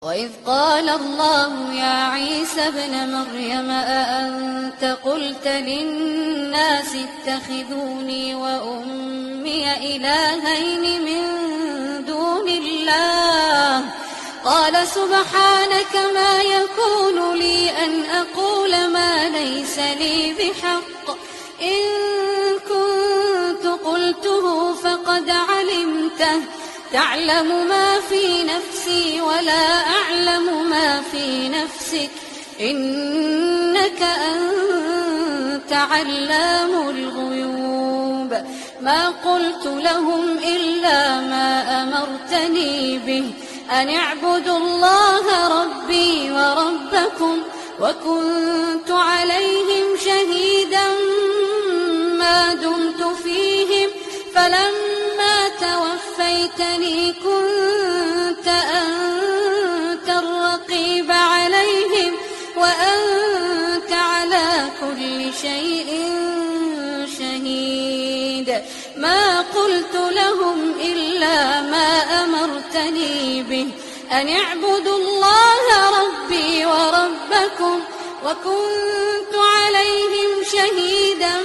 وإذ قال الله يا عيسى ابن مريم أأنت قلت للناس اتخذوني وأمي إلهين من دون الله قال سبحانك ما يكون لي أن أقول ما ليس لي بحق إن كنت قلته فقد علمته تعلم ما في نفسي ولا أعلم ما في نفسك إنك أنت علام الغيوب ما قلت لهم إلا ما أمرتني به أن اعبدوا الله ربي وربكم وكنت عليهم شهيدا ما دمت فيهم فلما توفيتني كنت أنت الرقيب عليهم وأنت على كل شيء شهيد ما قلت لهم إلا ما أمرتني به أن اعبدوا الله ربي وربكم وكنت عليهم شهيدا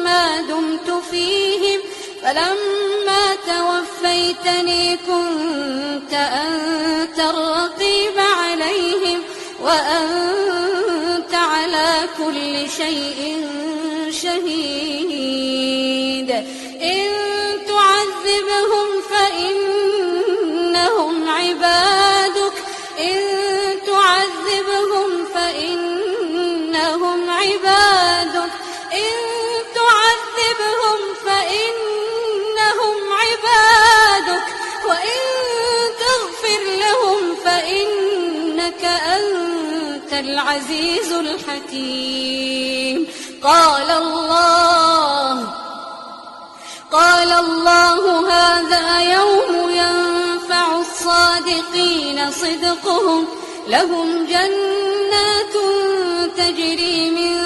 ما دمت فيهم فلما توفيتني كنت أنت الرقيب عليهم وأنت على كل شيء شهيد إن تعذبهم فإنهم عبادك إن تعذبهم فإنهم عبادك إن تعذبهم فإنهم عبادك وإن تغفر لهم فإنك أنت العزيز الحكيم قال الله هذا يوم ينفع الصادقين صدقهم لهم جنات تجري من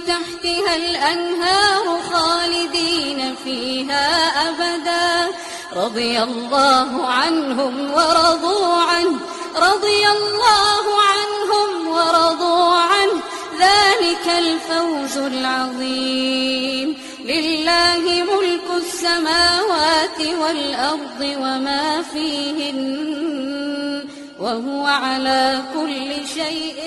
تحتها الأنهار خالدين فيها أبدا رضي الله عنهم ورضوا عنه ذلك الفوز العظيم لله ملك السماوات والأرض وما فيهن وهو على كل شيء